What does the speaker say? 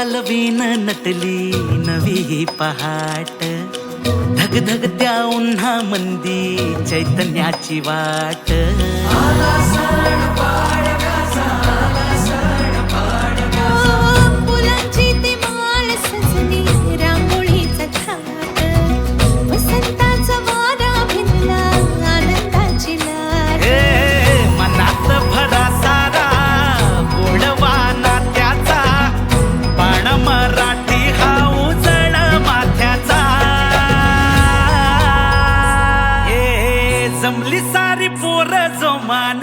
गालवीन नटली नवी ही पहाट, धगधगत्या उन्हा मंदी चैतन्याची वाट. फुलांची ती माळ सजली रांगोळीचा थाट, वसंताचा वारा भिनला आनंदाची लाट. हे मनात भरा सारा गोडवा नात्याचा, बाण मराठी हा उजळ माथ्याचा. हे जमली सारी पोर जोमान